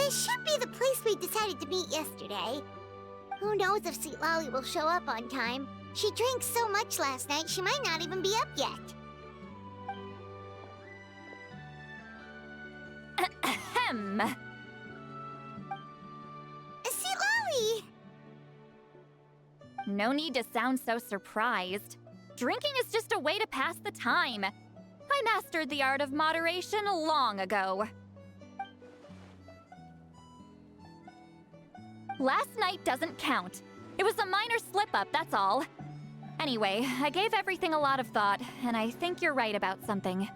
This should be the place we decided to meet yesterday. Who knows if Sweet Lolly will show up on time? She drank so much last night, she might not even be up yet. Ahem. Sweet Lolly! No need to sound so surprised. Drinking is just a way to pass the time. I mastered the art of moderation long ago. Last night doesn't count. It was a minor slip-up, that's all. Anyway, I gave everything a lot of thought, and I think you're right about something.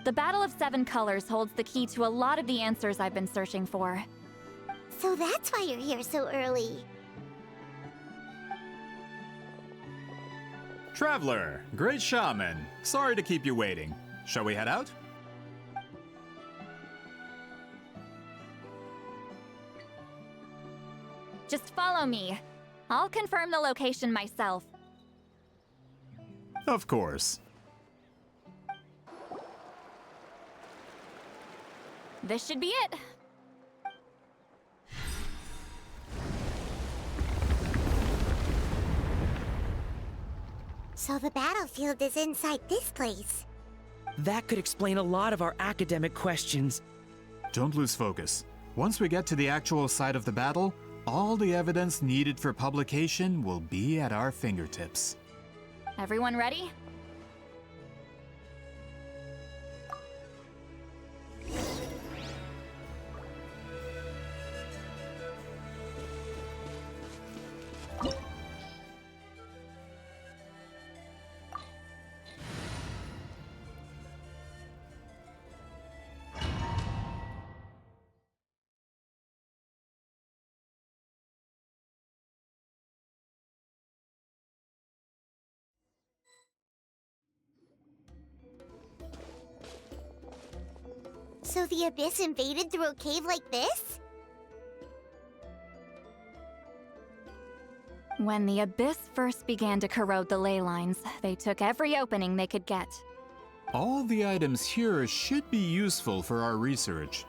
The Battle of Seven Colors holds the key to a lot of the answers I've been searching for. So that's why you're here so early. Traveler, great shaman. Sorry to keep you waiting. Shall we head out? Just follow me. I'll confirm the location myself. Of course. This should be it. So the battlefield is inside this place. That could explain a lot of our academic questions. Don't lose focus. Once we get to the actual site of the battle, all the evidence needed for publication will be at our fingertips. Everyone ready? So the Abyss invaded through a cave like this? When the Abyss first began to corrode the ley lines, they took every opening they could get. All the items here should be useful for our research.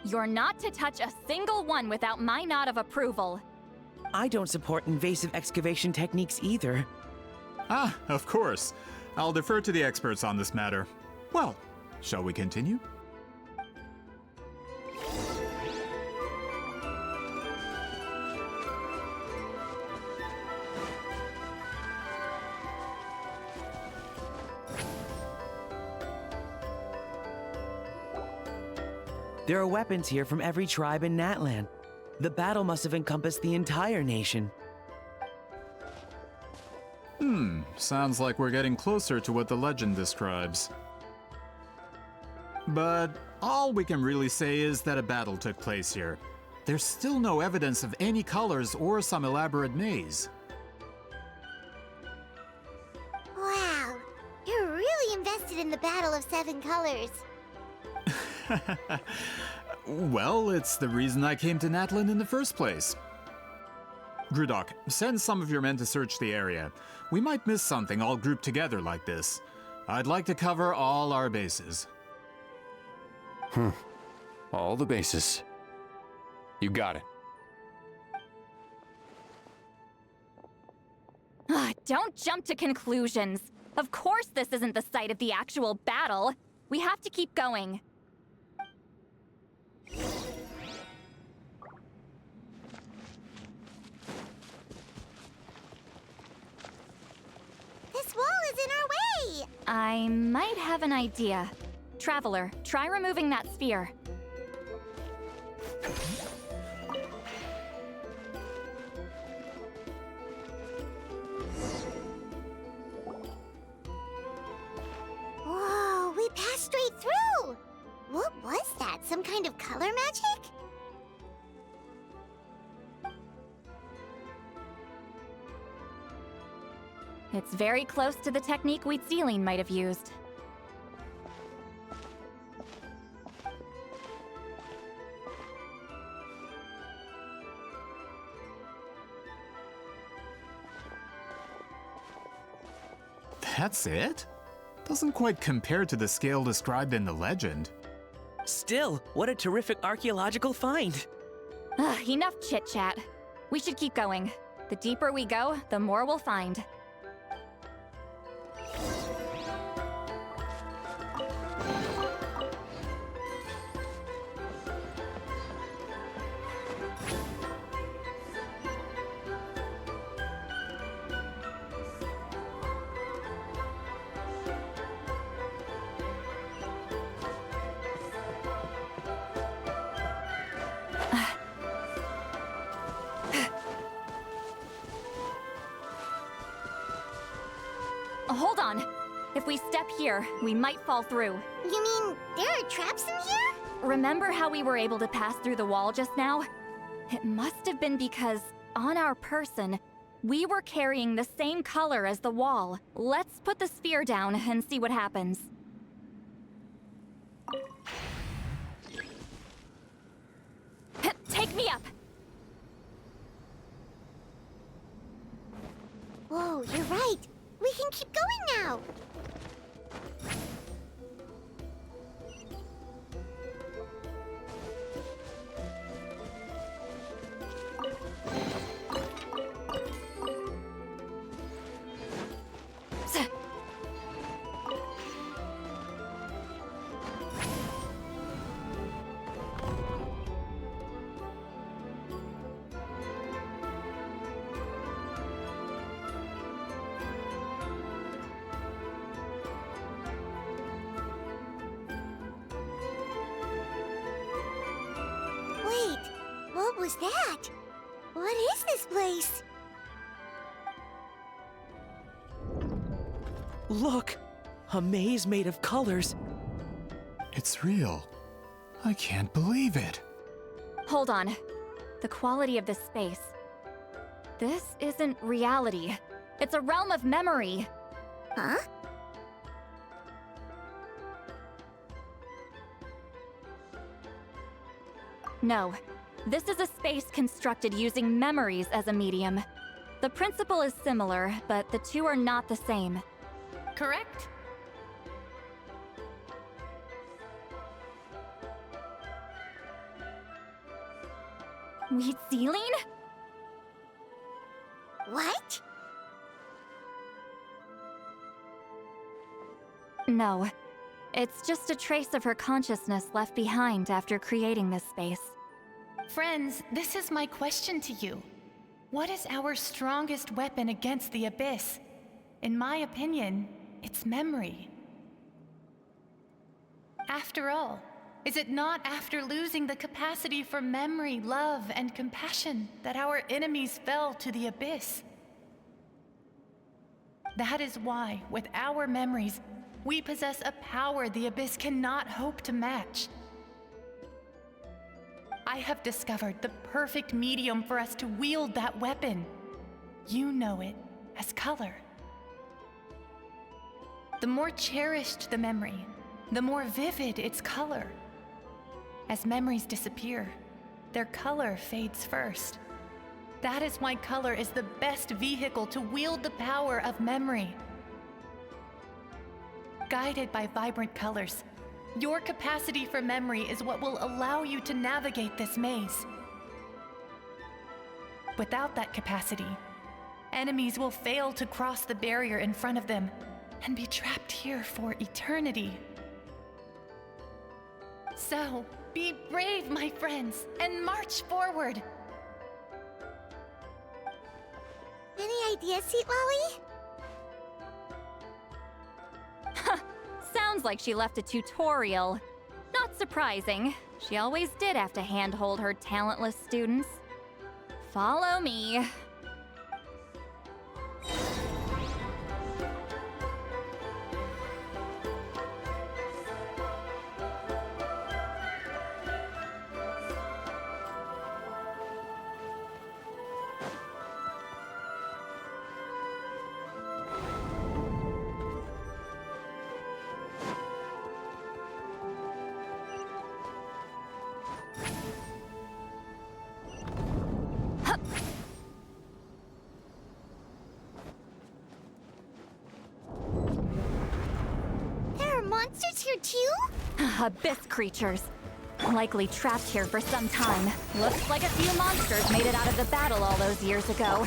You're not to touch a single one without my nod of approval. I don't support invasive excavation techniques either. Ah, of course. I'll defer to the experts on this matter. Well, shall we continue? There are weapons here from every tribe in Natlan. The battle must have encompassed the entire nation. Sounds like we're getting closer to what the legend describes. But all we can really say is that a battle took place here. There's still no evidence of any colors or some elaborate maze. Wow, you're really invested in the Battle of Seven Colors. Well, it's the reason I came to Natlan in the first place. Grudok, send some of your men to search the area. We might miss something all grouped together like this. I'd like to cover all our bases. All the bases. You got it. Don't jump to conclusions. Of course this isn't the site of the actual battle. We have to keep going. This wall is in our way! I might have an idea. Traveler, try removing that sphere. Whoa, we passed straight through! What was that? Some kind of color magic? It's very close to the technique Wheatsealing might have used. That's it? Doesn't quite compare to the scale described in the legend. Still, what a terrific archaeological find. Ugh, enough chit-chat. We should keep going. The deeper we go, the more we'll find. Hold on. If we step here, we might fall through. You mean there are traps in here? Remember how we were able to pass through the wall just now? It must have been because, on our person, we were carrying the same color as the wall. Let's put the sphere down and see what happens. Take me up! Whoa, you're right. We can keep going now. Wait, what was that? What is this place? Look! A maze made of colors. It's real. I can't believe it. Hold on. The quality of this space. This isn't reality. It's a realm of memory. Huh? No. This is a space constructed using memories as a medium. The principle is similar, but the two are not the same. Correct? Wheat ceiling? What? No. It's just a trace of her consciousness left behind after creating this space. Friends, this is my question to you. What is our strongest weapon against the Abyss? In my opinion, it's memory. After all, is it not after losing the capacity for memory, love, and compassion that our enemies fell to the Abyss? That is why, with our memories, we possess a power the Abyss cannot hope to match. I have discovered the perfect medium for us to wield that weapon. You know it as color. The more cherished the memory, the more vivid its color. As memories disappear, their color fades first. That is why color is the best vehicle to wield the power of memory. Guided by vibrant colors, your capacity for memory is what will allow you to navigate this maze. Without that capacity, enemies will fail to cross the barrier in front of them and be trapped here for eternity. So, be brave, my friends, and march forward. Any ideas, Sweet Lolly? Sounds like she left a tutorial. Not surprising. She always did have to handhold her talentless students. Follow me. There are monsters here too? Abyss creatures. Likely trapped here for some time. Looks like a few monsters made it out of the battle all those years ago.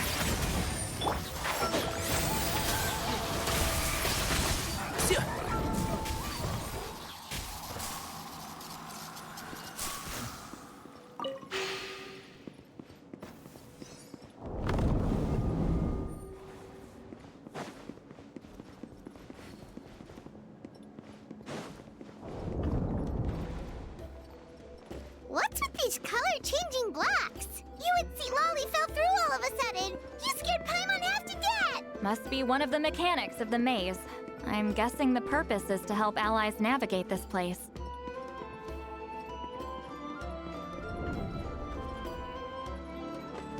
What's with these color-changing blocks? You and see Lolly fell through all of a sudden. You scared Paimon half to death. Must be one of the mechanics of the maze. I'm guessing the purpose is to help allies navigate this place.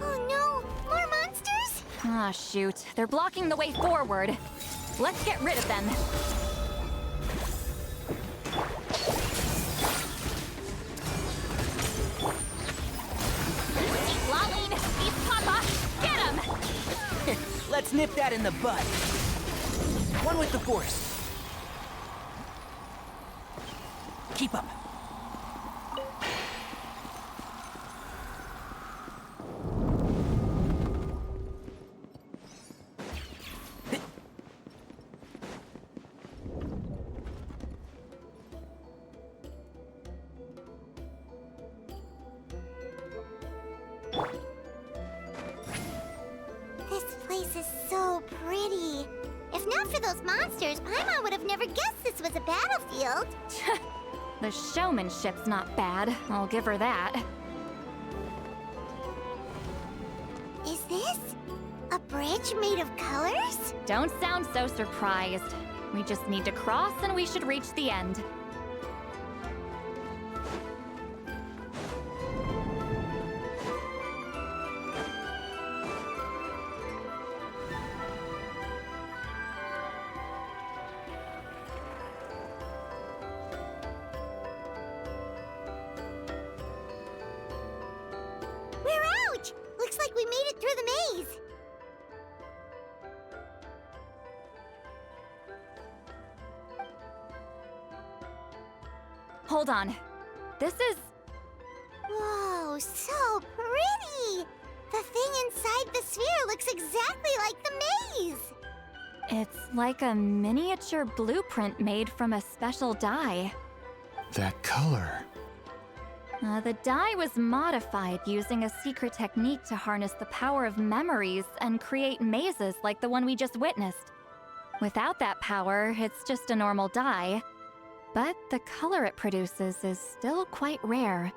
Oh no, more monsters? Ah, shoot. They're blocking the way forward. Let's get rid of them. Laline, East Papa, get him! Let's nip that in the bud. One with the force. Keep up. This place is so pretty. If not for those monsters, Paimon would have never guessed this was a battlefield. The showmanship's not bad, I'll give her that. Is this a bridge made of colors? Don't sound so surprised. We just need to cross and we should reach the end. We're out! Looks like we made it through the maze. Hold on. This is... Whoa, so pretty! The thing inside the sphere looks exactly like the maze! It's like a miniature blueprint made from a special dye. That color. The dye was modified using a secret technique to harness the power of memories and create mazes like the one we just witnessed. Without that power, it's just a normal dye. But the color it produces is still quite rare.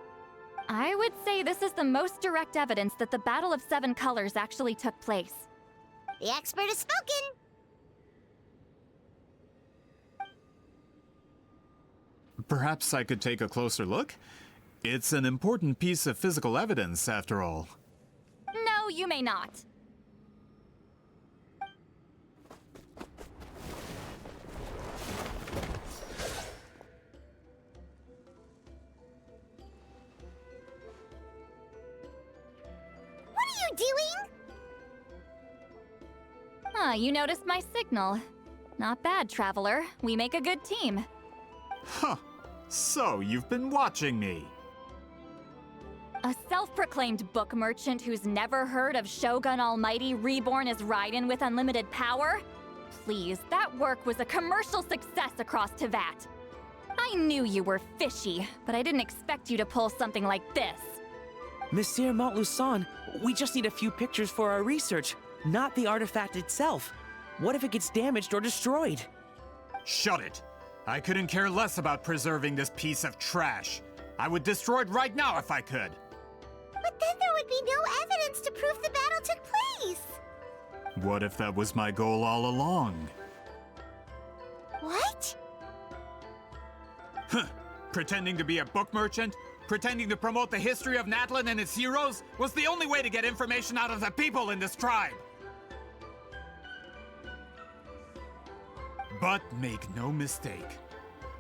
I would say this is the most direct evidence that the Battle of Seven Colors actually took place. The expert has spoken! Perhaps I could take a closer look? It's an important piece of physical evidence, after all. No, you may not. What are you doing? Ah, you noticed my signal. Not bad, Traveler. We make a good team. Huh. So, you've been watching me. A self-proclaimed book merchant who's never heard of Shogun Almighty reborn as Raiden with unlimited power? Please, that work was a commercial success across Teyvat. I knew you were fishy, but I didn't expect you to pull something like this. Monsieur Montluçon, we just need a few pictures for our research, not the artifact itself. What if it gets damaged or destroyed? Shut it! I couldn't care less about preserving this piece of trash. I would destroy it right now if I could. But then there would be no evidence to prove the battle took place. What if that was my goal all along? What? Huh. Pretending to be a book merchant? Pretending to promote the history of Natlan and its heroes was the only way to get information out of the people in this tribe. But make no mistake,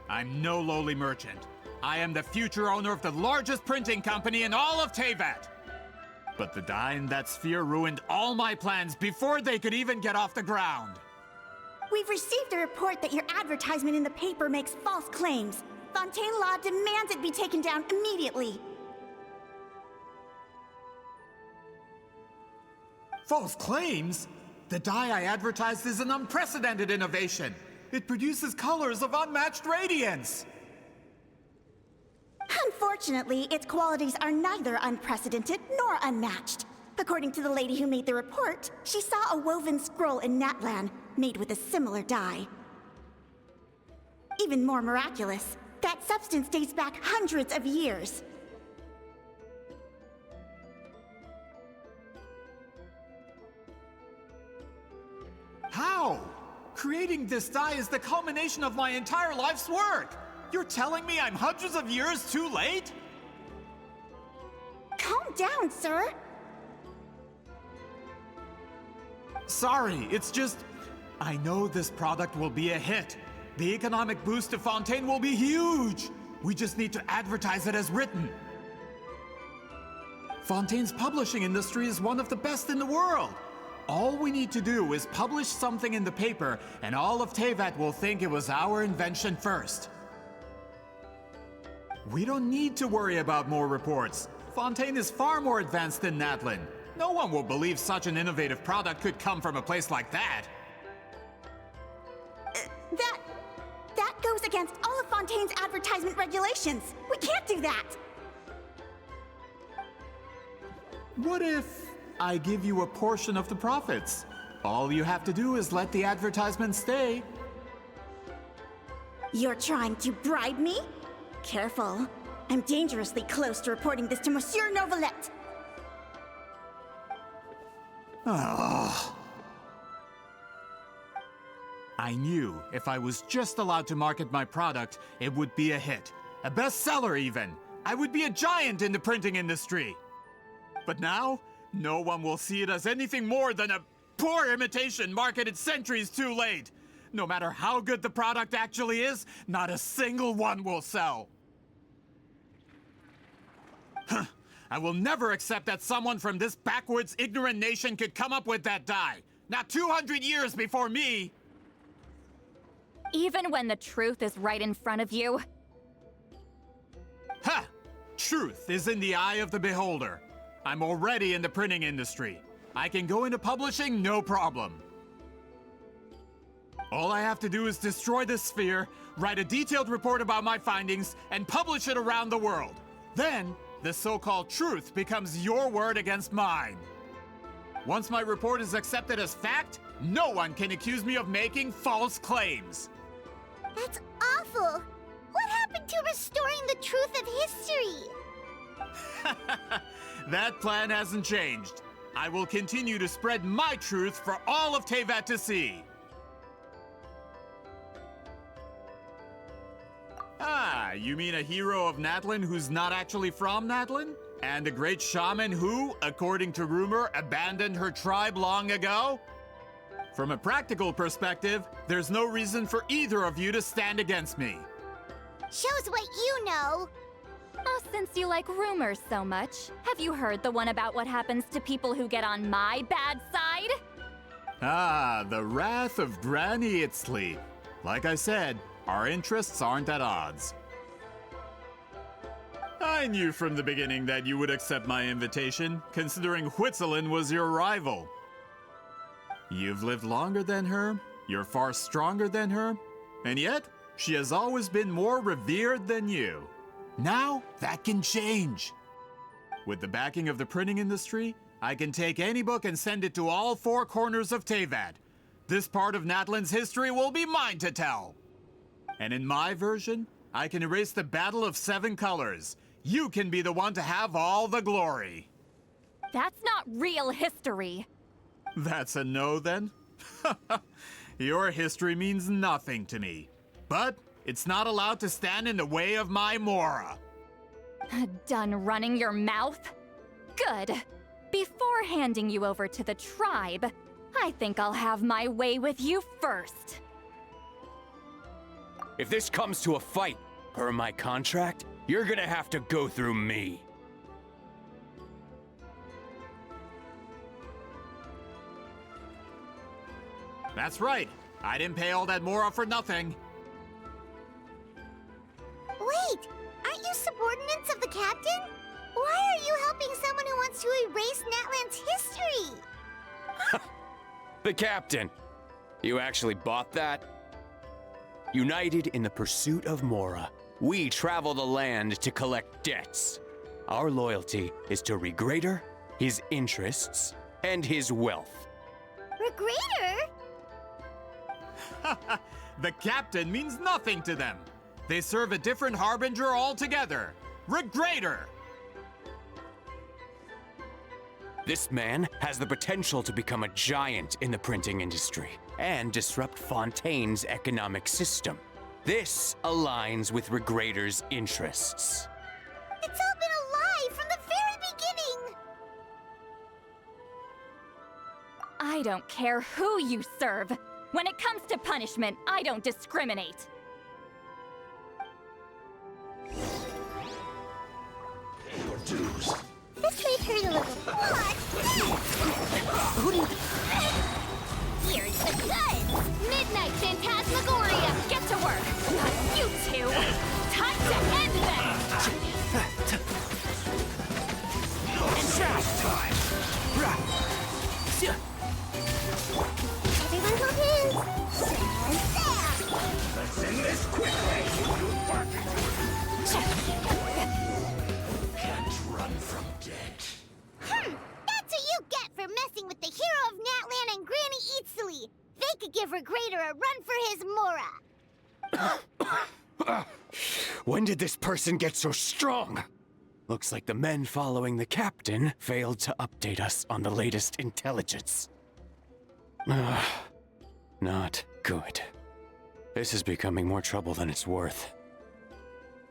I'm no lowly merchant. I am the future owner of the largest printing company in all of Teyvat. But the dye in that sphere ruined all my plans before they could even get off the ground. We've received a report that your advertisement in the paper makes false claims. Fontaine Law demands it be taken down immediately. False claims? The dye I advertised is an unprecedented innovation. It produces colors of unmatched radiance. Unfortunately, its qualities are neither unprecedented nor unmatched. According to the lady who made the report, she saw a woven scroll in Natlan made with a similar dye. Even more miraculous, that substance dates back hundreds of years. How? Creating this dye is the culmination of my entire life's work. You're telling me I'm hundreds of years too late? Calm down, sir. Sorry, it's just... I know this product will be a hit. The economic boost to Fontaine will be huge. We just need to advertise it as written. Fontaine's publishing industry is one of the best in the world. All we need to do is publish something in the paper, and all of Teyvat will think it was our invention first. We don't need to worry about more reports. Fontaine is far more advanced than Natlan. No one will believe such an innovative product could come from a place like that. That goes against all of Fontaine's advertisement regulations. We can't do that. What if I give you a portion of the profits? All you have to do is let the advertisement stay. You're trying to bribe me? Careful. I'm dangerously close to reporting this to Monsieur Novelette. I knew if I was just allowed to market my product, it would be a hit. A bestseller even. I would be a giant in the printing industry. But now, no one will see it as anything more than a poor imitation marketed centuries too late. No matter how good the product actually is, not a single one will sell. I will never accept that someone from this backwards, ignorant nation could come up with that dye. Not 200 years before me! Even when the truth is right in front of you? Ha! Truth is in the eye of the beholder. I'm already in the printing industry. I can go into publishing, no problem. All I have to do is destroy this sphere, write a detailed report about my findings, and publish it around the world. Then, the so-called truth becomes your word against mine. Once my report is accepted as fact, no one can accuse me of making false claims. That's awful. What happened to restoring the truth of history? That plan hasn't changed. I will continue to spread my truth for all of Teyvat to see. Ah, you mean a hero of Natlan who's not actually from Natlan? And a great shaman who, according to rumor, abandoned her tribe long ago? From a practical perspective, there's no reason for either of you to stand against me. Shows what you know. Oh, since you like rumors so much, have you heard the one about what happens to people who get on my bad side? Ah, the wrath of Granny Itzli. Like I said, our interests aren't at odds. I knew from the beginning that you would accept my invitation, considering Huitzilin was your rival. You've lived longer than her, you're far stronger than her, and yet, she has always been more revered than you. Now, that can change. With the backing of the printing industry, I can take any book and send it to all four corners of Teyvat. This part of Natlan's history will be mine to tell. And in my version, I can erase the Battle of Seven Colors. You can be the one to have all the glory. That's not real history. That's a no, then? Your history means nothing to me. But it's not allowed to stand in the way of my Mora. Done running your mouth? Good. Before handing you over to the tribe, I think I'll have my way with you first. If this comes to a fight, per my contract, you're gonna have to go through me. That's right. I didn't pay all that Mora for nothing. What you subordinates of the captain? Why are you helping someone who wants to erase Natlan's history? The captain. You actually bought that? United in the pursuit of Mora, we travel the land to collect debts. Our loyalty is to Regrader, his interests, and his wealth. Regrader? The captain means nothing to them. They serve a different harbinger altogether. Regrader! This man has the potential to become a giant in the printing industry and disrupt Fontaine's economic system. This aligns with Regrader's interests. It's all been a lie from the very beginning! I don't care who you serve. When it comes to punishment, I don't discriminate. This may hurt a little, but... Here's the goods! Midnight Phantasmagoria! Get to work! You two! Time to end them! Everyone hold hands! Let's end this quickly, you can't run from death. That's what you get for messing with the hero of Natlan and Granny Eatsley! They could give Regrader a run for his Mora! When did this person get so strong? Looks like the men following the captain failed to update us on the latest intelligence. Not good. This is becoming more trouble than it's worth.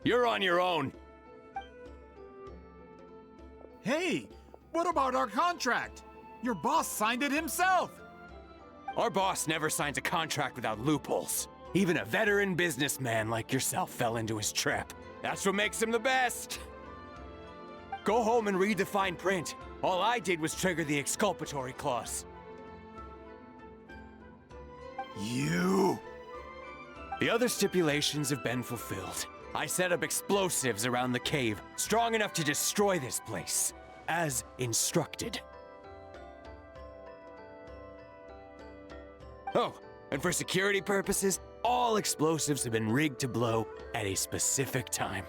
You're on your own! Hey, what about our contract? Your boss signed it himself. Our boss never signs a contract without loopholes. Even a veteran businessman like yourself fell into his trap. That's what makes him the best! Go home and read the fine print. All I did was trigger the exculpatory clause. You... The other stipulations have been fulfilled. I set up explosives around the cave, strong enough to destroy this place, as instructed. Oh, and for security purposes, all explosives have been rigged to blow at a specific time.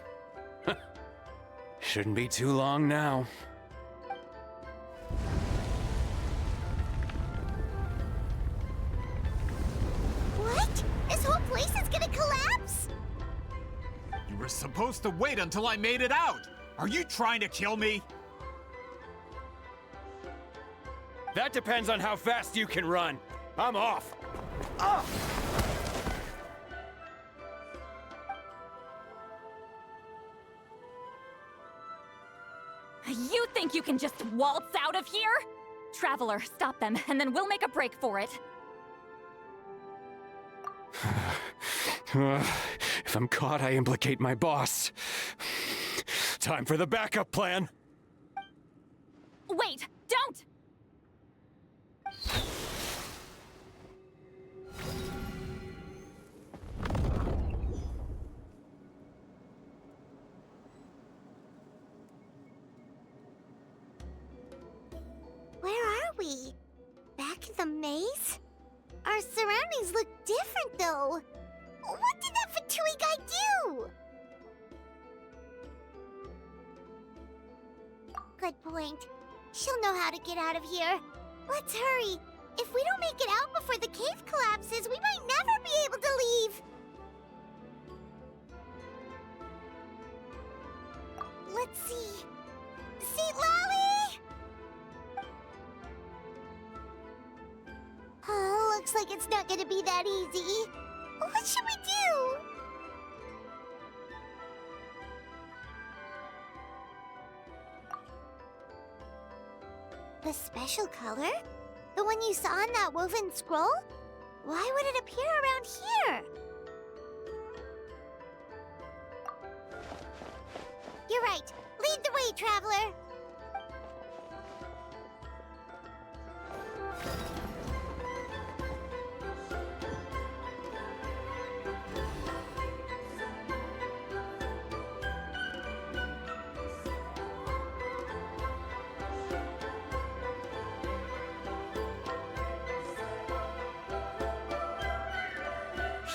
Shouldn't be too long now. What? This whole place is gonna collapse? You were supposed to wait until I made it out. Are you trying to kill me? That depends on how fast you can run. I'm off. Ah! You think you can just waltz out of here? Traveler, stop them, and then we'll make a break for it. If I'm caught, I implicate my boss. Time for the backup plan. Wait, don't! Where are we? Back in the maze? Our surroundings look different, though. What did that Fatui guy do? Good point. She'll know how to get out of here. Let's hurry. If we don't make it out before the cave collapses, we might never be able to leave. Let's see. Saint Lally! Oh, looks like it's not gonna be that easy. What should we do? The special color? The one you saw in that woven scroll? Why would it appear around here? You're right. Lead the way, traveler.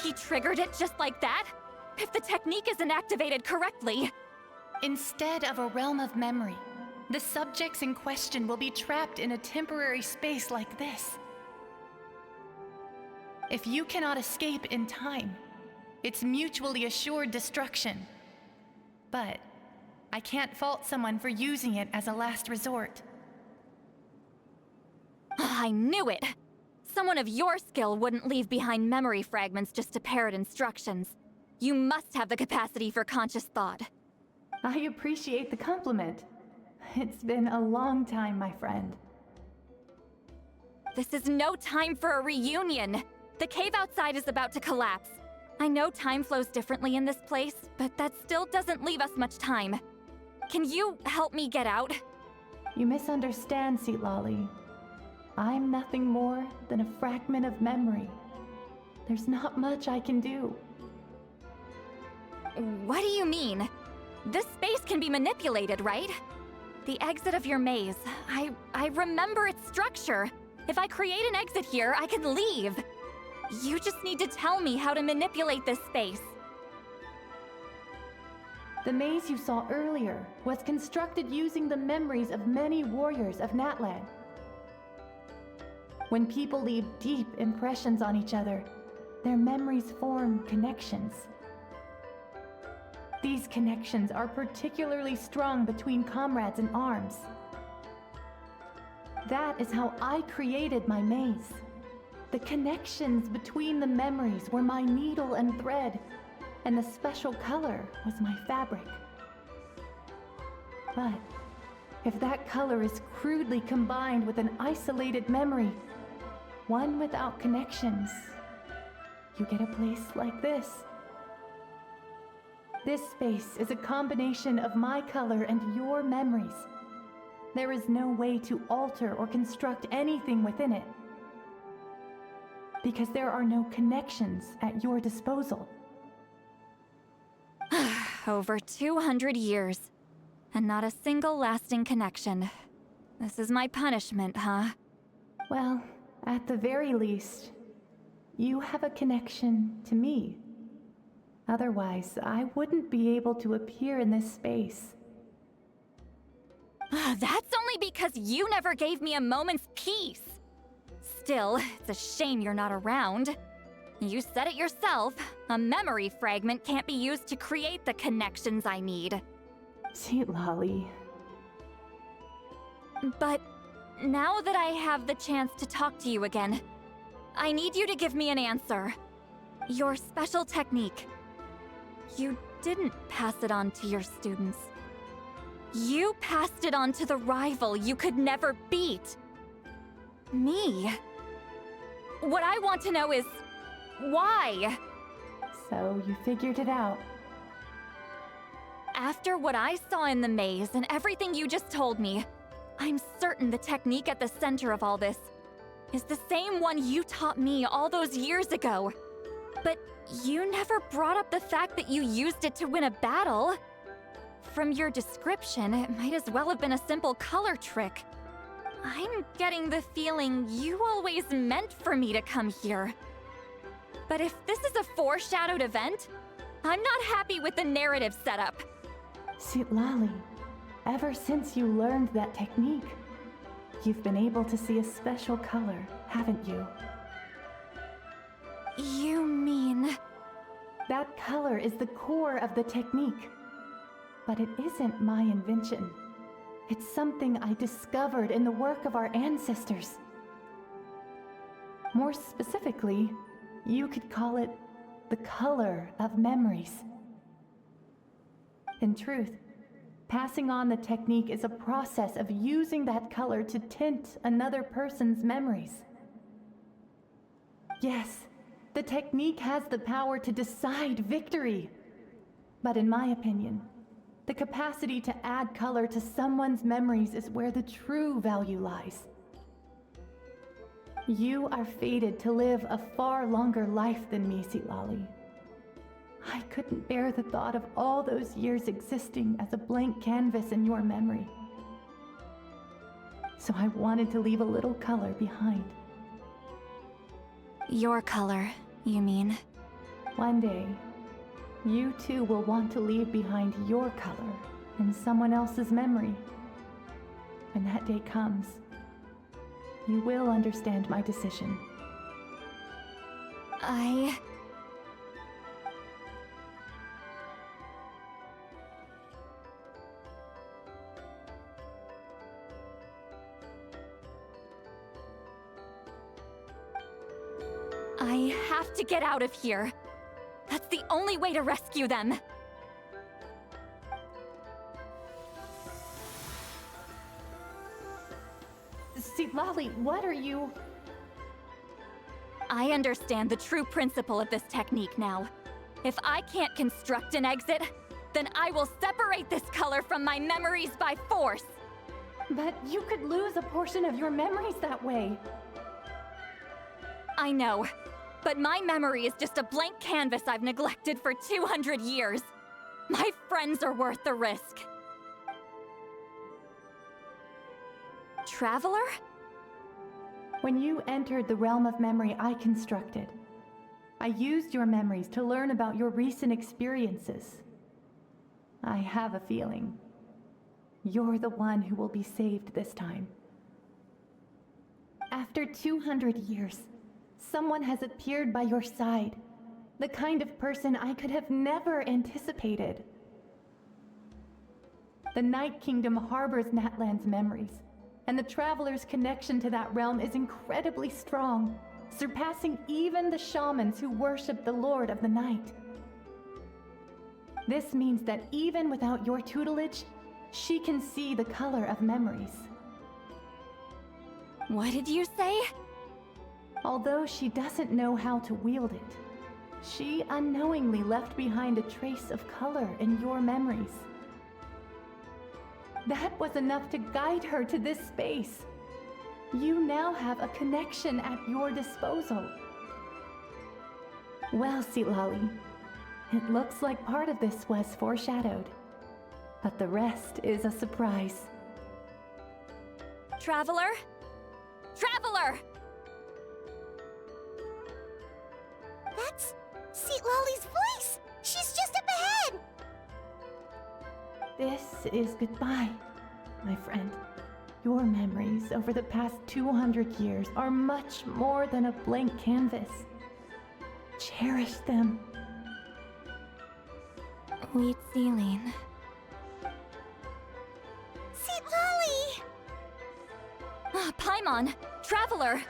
he triggered it just like that? If the technique isn't activated correctly... Instead of a realm of memory, the subjects in question will be trapped in a temporary space like this. If you cannot escape in time, it's mutually assured destruction. But I can't fault someone for using it as a last resort. I knew it! Someone of your skill wouldn't leave behind memory fragments just to parrot instructions. You must have the capacity for conscious thought. I appreciate the compliment. It's been a long time, my friend. This is no time for a reunion! The cave outside is about to collapse. I know time flows differently in this place, but that still doesn't leave us much time. Can you help me get out? You misunderstand, Lolly. I'm nothing more than a fragment of memory. There's not much I can do. What do you mean? This space can be manipulated, right? The exit of your maze. I remember its structure. If I create an exit here, I can leave. You just need to tell me how to manipulate this space. The maze you saw earlier was constructed using the memories of many warriors of Natlan. When people leave deep impressions on each other, their memories form connections. These connections are particularly strong between comrades in arms. That is how I created my maze. The connections between the memories were my needle and thread, and the special color was my fabric. But if that color is crudely combined with an isolated memory, one without connections, you get a place like this. This space is a combination of my color and your memories. There is no way to alter or construct anything within it, because there are no connections at your disposal. Over 200 years, and not a single lasting connection. This is my punishment, huh? Well, at the very least, you have a connection to me. Otherwise, I wouldn't be able to appear in this space. That's only because you never gave me a moment's peace. Still, it's a shame you're not around. You said it yourself. A memory fragment can't be used to create the connections I need. Sweet Lolly. But now that I have the chance to talk to you again, I need you to give me an answer. Your special technique. You didn't pass it on to your students. You passed it on to the rival you could never beat. Me. What I want to know is, why? So you figured it out. After what I saw in the maze and everything you just told me, I'm certain the technique at the center of all this is the same one you taught me all those years ago. But you never brought up the fact that you used it to win a battle. From your description, it might as well have been a simple color trick. I'm getting the feeling you always meant for me to come here. But if this is a foreshadowed event, I'm not happy with the narrative setup. Sweet Lolly, ever since you learned that technique, you've been able to see a special color, haven't you? You mean... That color is the core of the technique. But it isn't my invention. It's something I discovered in the work of our ancestors. More specifically, you could call it the color of memories. In truth, passing on the technique is a process of using that color to tint another person's memories. Yes, the technique has the power to decide victory. But in my opinion, the capacity to add color to someone's memories is where the true value lies. You are fated to live a far longer life than me, Lolly. I couldn't bear the thought of all those years existing as a blank canvas in your memory. So I wanted to leave a little color behind. Your color, you mean? One day, you too will want to leave behind your color in someone else's memory. When that day comes, you will understand my decision. I have to get out of here. That's the only way to rescue them. Lolly, what are you... I understand the true principle of this technique now. If I can't construct an exit, then I will separate this color from my memories by force. But you could lose a portion of your memories that way. I know, but my memory is just a blank canvas I've neglected for 200 years. My friends are worth the risk. Traveler? When you entered the realm of memory I constructed, I used your memories to learn about your recent experiences. I have a feeling you're the one who will be saved this time. After 200 years, someone has appeared by your side, the kind of person I could have never anticipated. The Night Kingdom harbors Natlan's memories, and the Traveler's connection to that realm is incredibly strong, surpassing even the shamans who worship the Lord of the Night. This means that even without your tutelage, she can see the color of memories. What did you say? Although she doesn't know how to wield it, she unknowingly left behind a trace of color in your memories. That was enough to guide her to this space. You now have a connection at your disposal. Well, Lolly, it looks like part of this was foreshadowed, but the rest is a surprise. Traveler? Traveler! That's Lolly's voice! She's just up ahead! This is goodbye, my friend. Your memories over the past 200 years are much more than a blank canvas. Cherish them. Wheat ceiling. Lolly! Paimon! Traveler!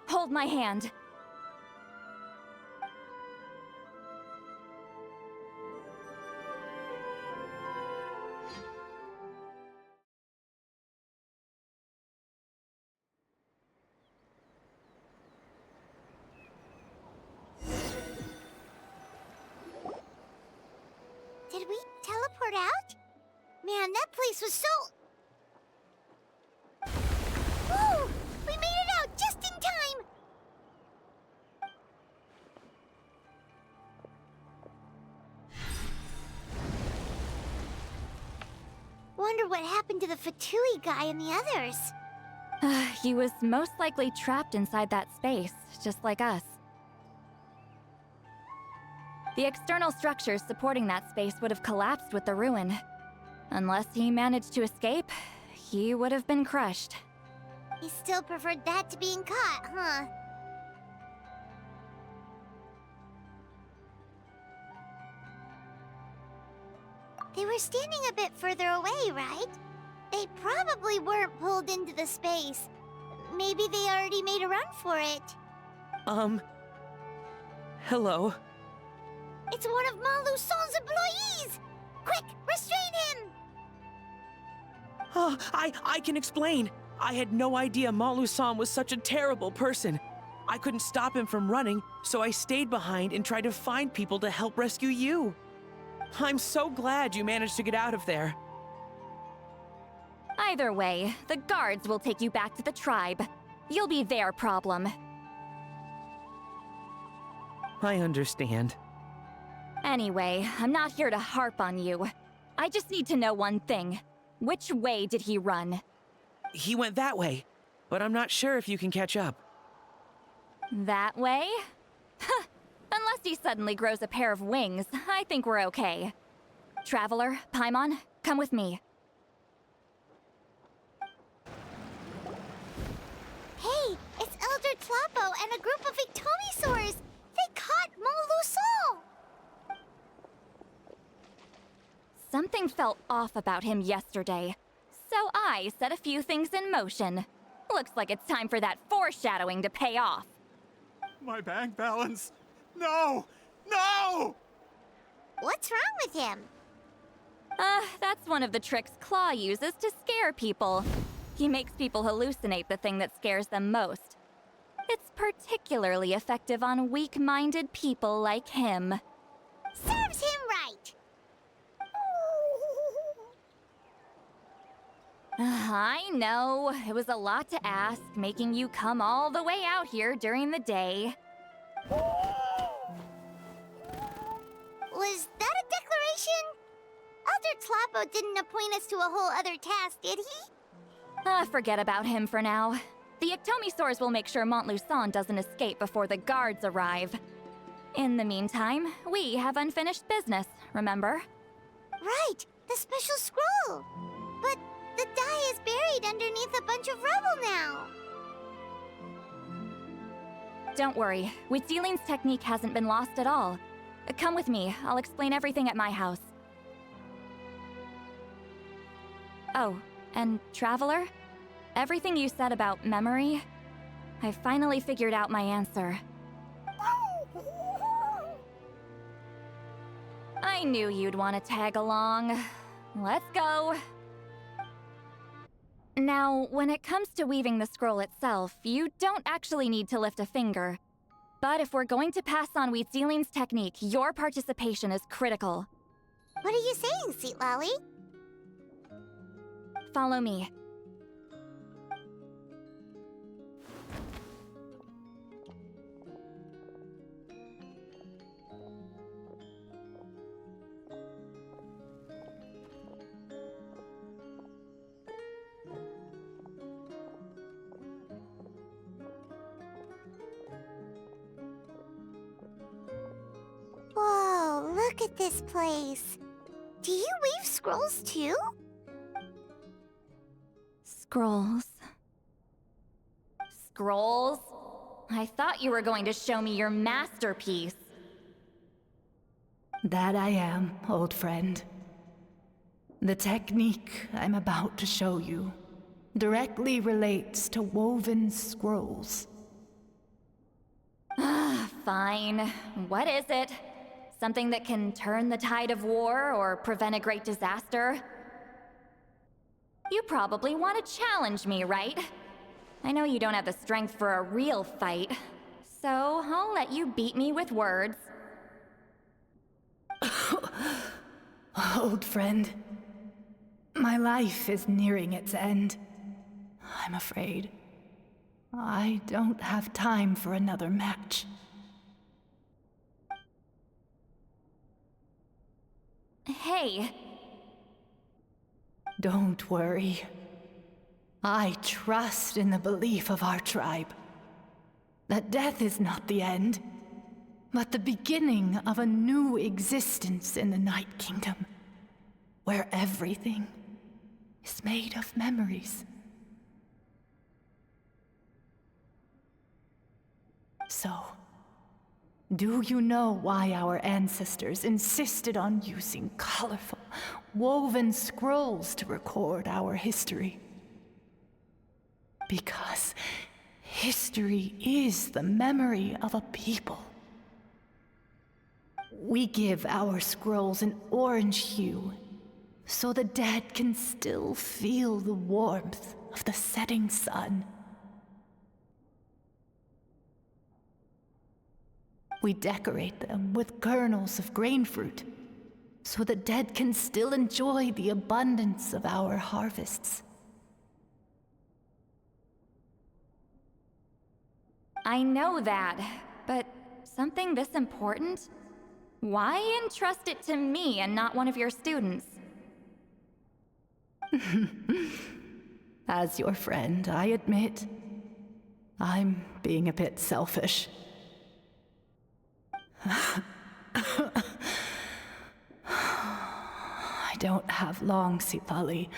Hold my hand. Did we teleport out? Man, that place was so... Woo! We made it out just in time! Wonder what happened to the Fatui guy and the others. He was most likely trapped inside that space, just like us. The external structures supporting that space would have collapsed with the ruin. Unless he managed to escape, he would have been crushed. He still preferred that to being caught, huh? They were standing a bit further away, right? They probably weren't pulled into the space. Maybe they already made a run for it. Hello? It's one of Malu Son's employees! Quick, restrain him! Oh, I can explain. I had no idea Malu-san was such a terrible person. I couldn't stop him from running, so I stayed behind and tried to find people to help rescue you. I'm so glad you managed to get out of there. Either way, the guards will take you back to the tribe. You'll be their problem. I understand. Anyway, I'm not here to harp on you. I just need to know one thing. Which way did he run? He went that way, but I'm not sure if you can catch up. That way? Unless he suddenly grows a pair of wings, I think we're okay. Traveler, Paimon, come with me. Hey, it's Elder Tlapo and a group of Ictomisaurs! They caught Moluson! Something felt off about him yesterday, so I set a few things in motion. Looks like it's time for that foreshadowing to pay off. My bank balance. No! No! What's wrong with him? That's one of the tricks Claw uses to scare people. He makes people hallucinate the thing that scares them most. It's particularly effective on weak-minded people like him. Serves him right! I know, it was a lot to ask, making you come all the way out here during the day. Was that a declaration? Elder Tlapo didn't appoint us to a whole other task, did he? Forget about him for now. The Ictomisaurs will make sure Montluçon doesn't escape before the guards arrive. In the meantime, we have unfinished business, remember? Right, the special scroll. But the die is buried underneath a bunch of rubble now. Don't worry, Witzeline's technique hasn't been lost at all. Come with me, I'll explain everything at my house. Oh, and Traveler? Everything you said about memory, I finally figured out my answer. I knew you'd want to tag along. Let's go. Now, when it comes to weaving the scroll itself, you don't actually need to lift a finger. But if we're going to pass on Witzeline's technique, your participation is critical. What are you saying, Sweet Lolly? Follow me. Whoa, look at this place. Do you weave scrolls too? Scrolls. Scrolls? I thought you were going to show me your masterpiece. That I am, old friend. The technique I'm about to show you directly relates to woven scrolls. Fine. What is it? Something that can turn the tide of war or prevent a great disaster? You probably want to challenge me, right? I know you don't have the strength for a real fight, so I'll let you beat me with words. Old friend, my life is nearing its end. I'm afraid I don't have time for another match. Hey. Don't worry. I trust in the belief of our tribe that death is not the end, but the beginning of a new existence in the Night Kingdom, where everything is made of memories. So, do you know why our ancestors insisted on using colorful, woven scrolls to record our history? Because history is the memory of a people. We give our scrolls an orange hue, so the dead can still feel the warmth of the setting sun. We decorate them with kernels of grain fruit, so the dead can still enjoy the abundance of our harvests. I know that, but something this important? Why entrust it to me and not one of your students? As your friend, I admit, I'm being a bit selfish. I don't have long, Sipali.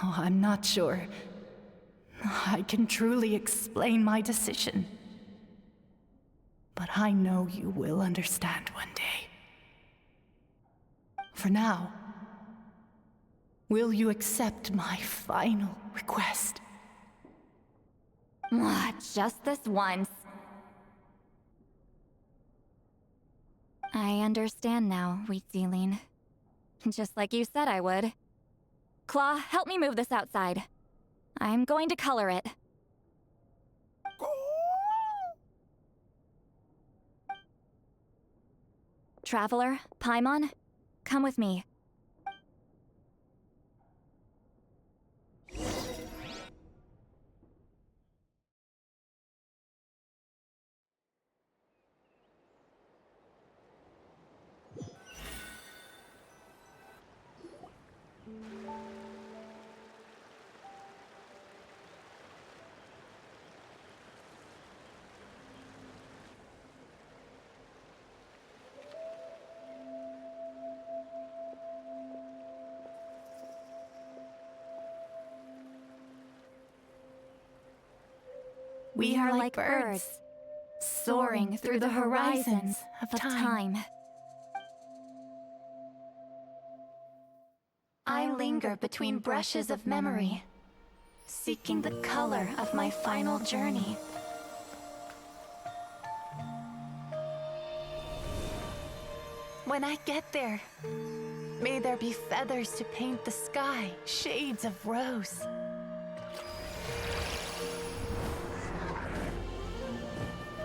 Oh, I'm not sure I can truly explain my decision. But I know you will understand one day. For now, will you accept my final request? Just this once. I understand now, Wheat Sealing. Just like you said I would. Claw, help me move this outside. I'm going to color it. Traveler, Paimon, come with me. We are like birds, soaring through the horizons of time. I linger between brushes of memory, seeking the color of my final journey. When I get there, may there be feathers to paint the sky, shades of rose.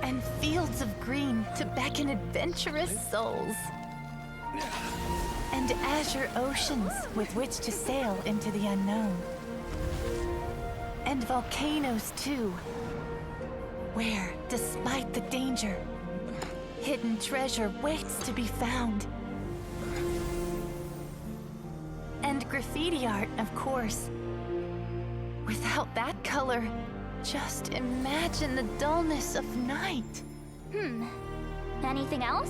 And fields of green to beckon adventurous souls. And azure oceans with which to sail into the unknown. And volcanoes too, where, despite the danger, hidden treasure waits to be found. And graffiti art, of course. Without that color, just imagine the dullness of night. Anything else?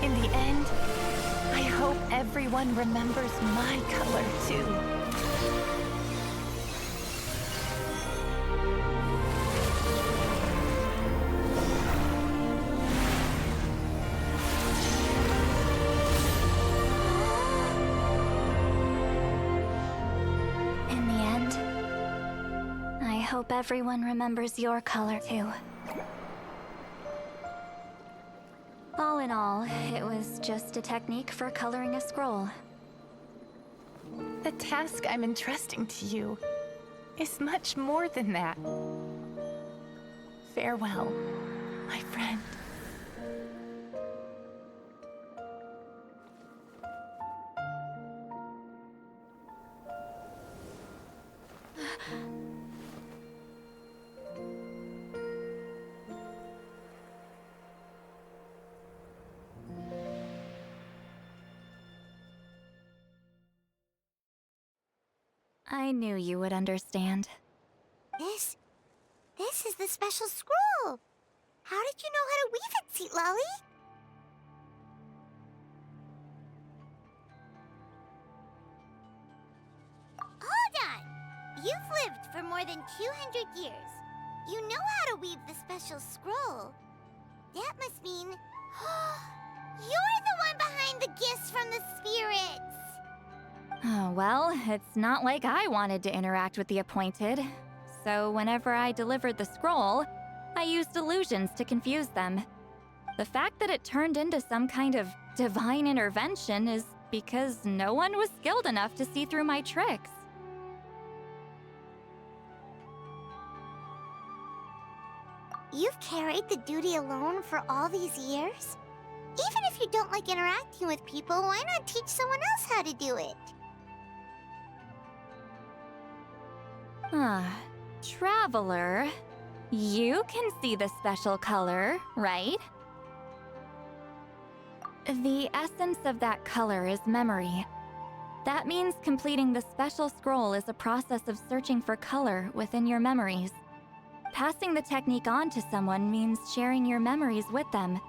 In the end, I hope everyone remembers my color too. I hope everyone remembers your color too. All in all, it was just a technique for coloring a scroll. The task I'm entrusting to you is much more than that. Farewell, my friend. I knew you would understand. This is the special scroll. How did you know how to weave it, Seat Lolly? Hold on! You've lived for more than 200 years. You know how to weave the special scroll. That must mean... you're the one behind the gifts from the spirits! Oh, well, it's not like I wanted to interact with the appointed. So whenever I delivered the scroll, I used illusions to confuse them. The fact that it turned into some kind of divine intervention is because no one was skilled enough to see through my tricks. You've carried the duty alone for all these years? Even if you don't like interacting with people, why not teach someone else how to do it? Traveler, you can see the special color, right? The essence of that color is memory. That means completing the special scroll is a process of searching for color within your memories. Passing the technique on to someone means sharing your memories with them.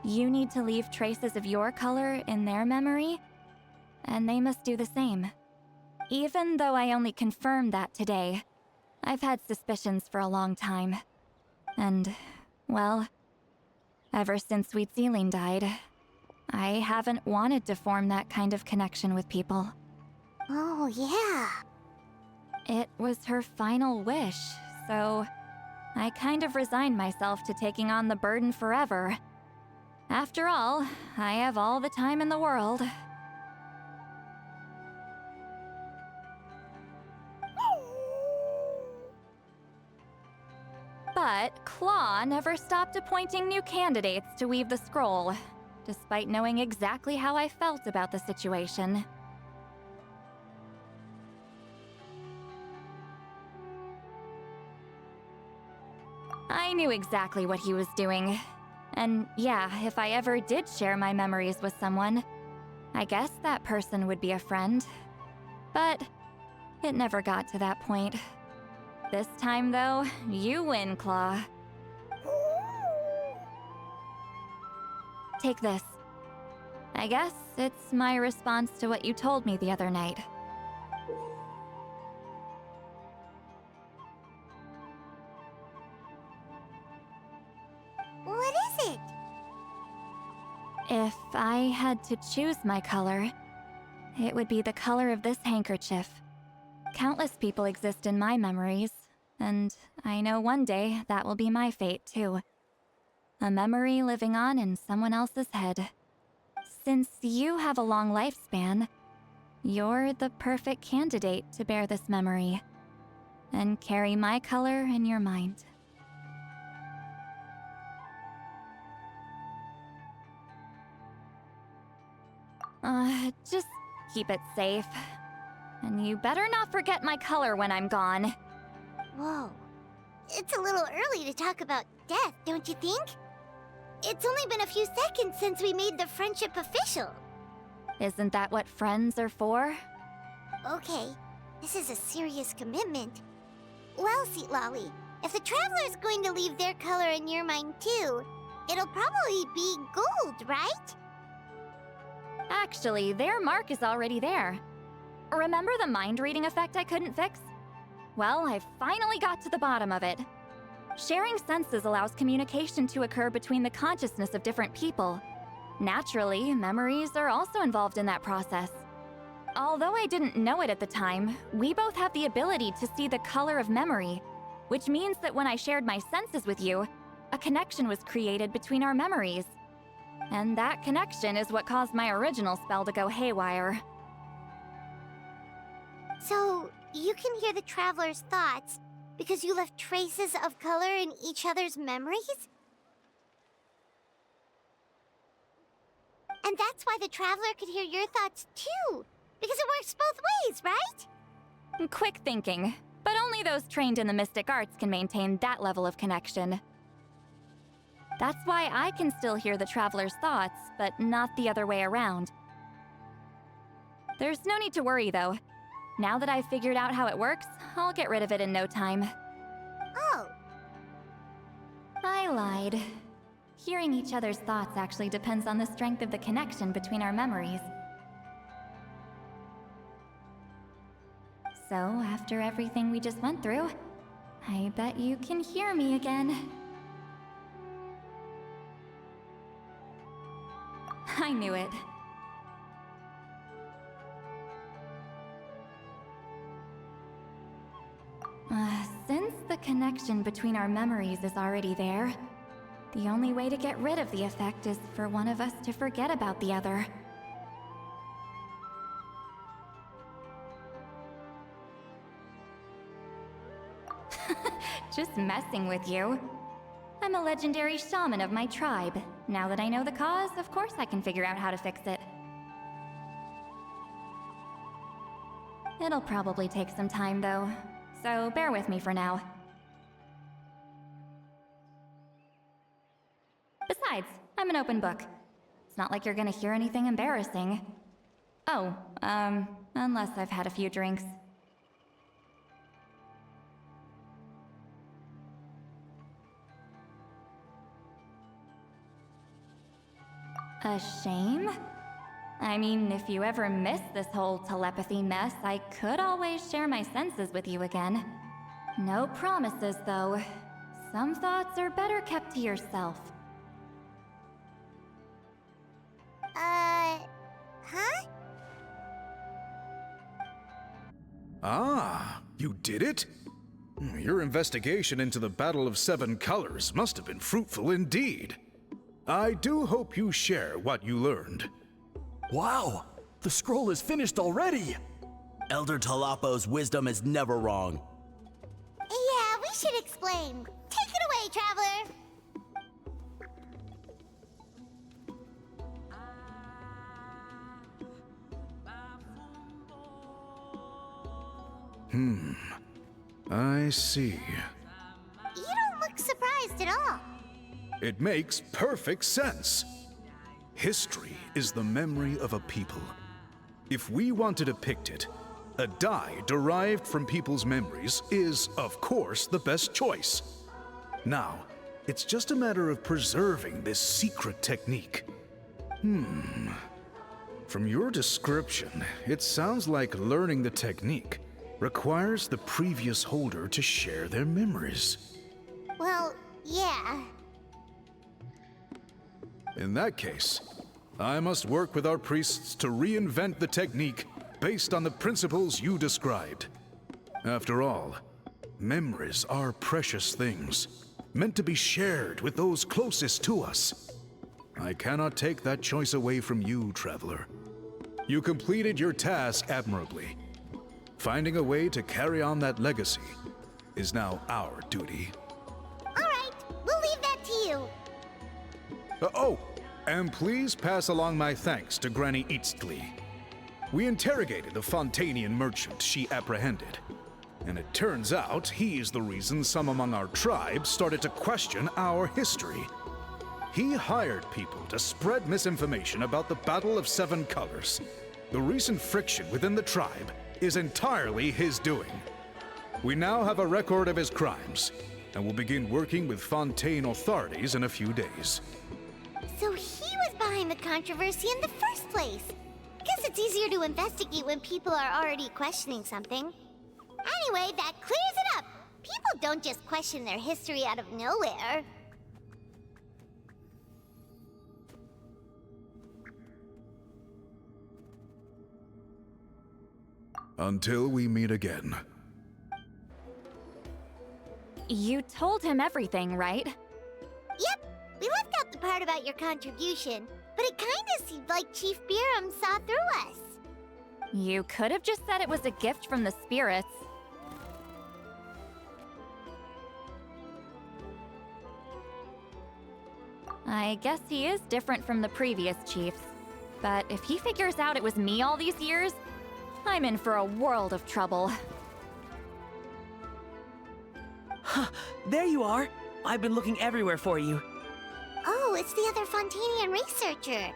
You need to leave traces of your color in their memory, and they must do the same. Even though I only confirmed that today, I've had suspicions for a long time. And, well, ever since Sweet Celine died, I haven't wanted to form that kind of connection with people. Oh, yeah. It was her final wish, so I kind of resigned myself to taking on the burden forever. After all, I have all the time in the world. But Claw never stopped appointing new candidates to weave the scroll, despite knowing exactly how I felt about the situation. I knew exactly what he was doing. And yeah, if I ever did share my memories with someone, I guess that person would be a friend. But it never got to that point. This time, though, you win, Claw. Take this. I guess it's my response to what you told me the other night. What is it? If I had to choose my color, it would be the color of this handkerchief. Countless people exist in my memories, and I know one day that will be my fate, too. A memory living on in someone else's head. Since you have a long lifespan, you're the perfect candidate to bear this memory, and carry my color in your mind. Just keep it safe. And you better not forget my color when I'm gone. Whoa. It's a little early to talk about death, don't you think? It's only been a few seconds since we made the friendship official. Isn't that what friends are for? Okay, this is a serious commitment. Well, Seat Lolly, if the Traveler's going to leave their color in your mind too, it'll probably be gold, right? Actually, their mark is already there. Remember the mind-reading effect I couldn't fix? Well, I finally got to the bottom of it. Sharing senses allows communication to occur between the consciousness of different people. Naturally, memories are also involved in that process. Although I didn't know it at the time, we both have the ability to see the color of memory, which means that when I shared my senses with you, a connection was created between our memories. And that connection is what caused my original spell to go haywire. So, you can hear the Traveler's thoughts because you left traces of color in each other's memories? And that's why the Traveler could hear your thoughts too, because it works both ways, right? Quick thinking, but only those trained in the mystic arts can maintain that level of connection. That's why I can still hear the Traveler's thoughts, but not the other way around. There's no need to worry, though. Now that I've figured out how it works, I'll get rid of it in no time. Oh. I lied. Hearing each other's thoughts actually depends on the strength of the connection between our memories. So, after everything we just went through, I bet you can hear me again. I knew it. Since the connection between our memories is already there, the only way to get rid of the effect is for one of us to forget about the other. Just messing with you. I'm a legendary shaman of my tribe. Now that I know the cause, of course I can figure out how to fix it. It'll probably take some time, though, so bear with me for now. Besides, I'm an open book. It's not like you're gonna hear anything embarrassing. Oh, unless I've had a few drinks. A shame? I mean, if you ever miss this whole telepathy mess, I could always share my senses with you again. No promises, though. Some thoughts are better kept to yourself. Huh? Ah, you did it? Your investigation into the Battle of Seven Colors must have been fruitful indeed. I do hope you share what you learned. Wow! The scroll is finished already! Elder Talapo's wisdom is never wrong. Yeah, we should explain. Take it away, Traveler! I see. You don't look surprised at all. It makes perfect sense. History is the memory of a people. If we want to depict it, a dye derived from people's memories is, of course, the best choice. Now, it's just a matter of preserving this secret technique. From your description, it sounds like learning the technique requires the previous holder to share their memories. Well, yeah. In that case, I must work with our priests to reinvent the technique based on the principles you described. After all, memories are precious things, meant to be shared with those closest to us. I cannot take that choice away from you, Traveler. You completed your task admirably. Finding a way to carry on that legacy is now our duty. All right, we'll leave that to you. And please pass along my thanks to Granny Eastly. We interrogated the Fontanian merchant she apprehended, and it turns out he is the reason some among our tribe started to question our history. He hired people to spread misinformation about the Battle of Seven Colors. The recent friction within the tribe is entirely his doing. We now have a record of his crimes, and will begin working with Fontaine authorities in a few days. So he was behind the controversy in the first place. Guess it's easier to investigate when people are already questioning something. Anyway, that clears it up. People don't just question their history out of nowhere. Until we meet again. You told him everything, right? Yep, we left out the part about your contribution, but it kinda seemed like Chief Biram saw through us. You could have just said it was a gift from the spirits. I guess he is different from the previous chiefs. But if he figures out it was me all these years, I'm in for a world of trouble. There you are! I've been looking everywhere for you. Oh, it's the other Fontanian researcher.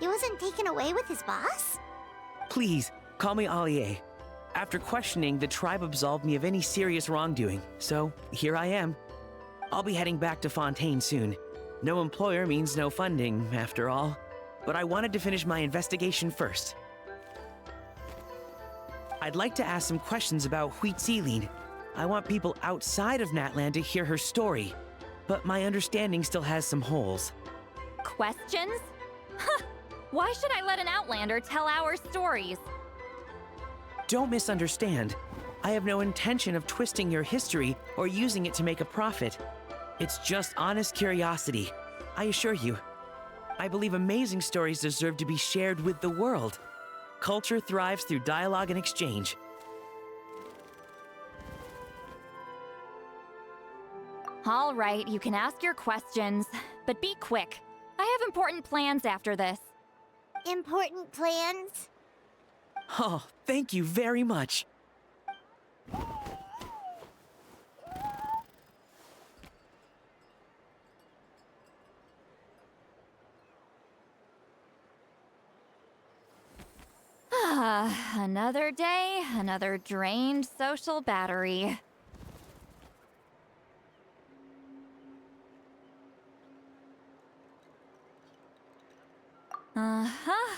He wasn't taken away with his boss? Please, call me Allier. After questioning, the tribe absolved me of any serious wrongdoing, so here I am. I'll be heading back to Fontaine soon. No employer means no funding, after all. But I wanted to finish my investigation first. I'd like to ask some questions about Huitziline. I want people outside of Natlan to hear her story, but my understanding still has some holes. Questions? Huh! Why should I let an Outlander tell our stories? Don't misunderstand. I have no intention of twisting your history or using it to make a profit. It's just honest curiosity, I assure you. I believe amazing stories deserve to be shared with the world. Culture thrives through dialogue and exchange. All right, you can ask your questions, but be quick. I have important plans after this. Important plans? Oh, thank you very much. Another day, another drained social battery. Uh-huh.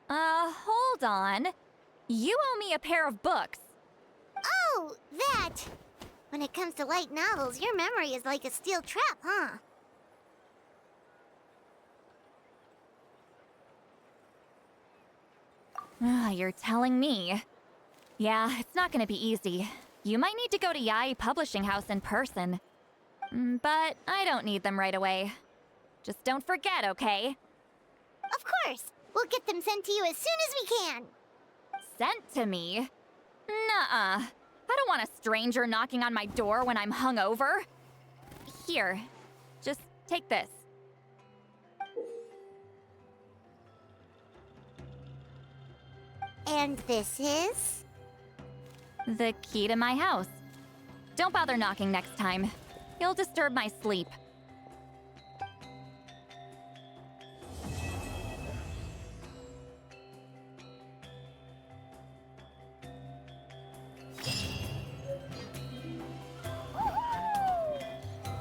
Hold on. You owe me a pair of books. Oh, that! When it comes to light novels, your memory is like a steel trap, huh? You're telling me. Yeah, it's not gonna be easy. You might need to go to Yai Publishing House in person. But I don't need them right away. Just don't forget, okay? Of course! We'll get them sent to you as soon as we can! Sent to me? Nuh-uh. I don't want a stranger knocking on my door when I'm hungover. Here, just take this. And this is? The key to my house. Don't bother knocking next time. You'll disturb my sleep.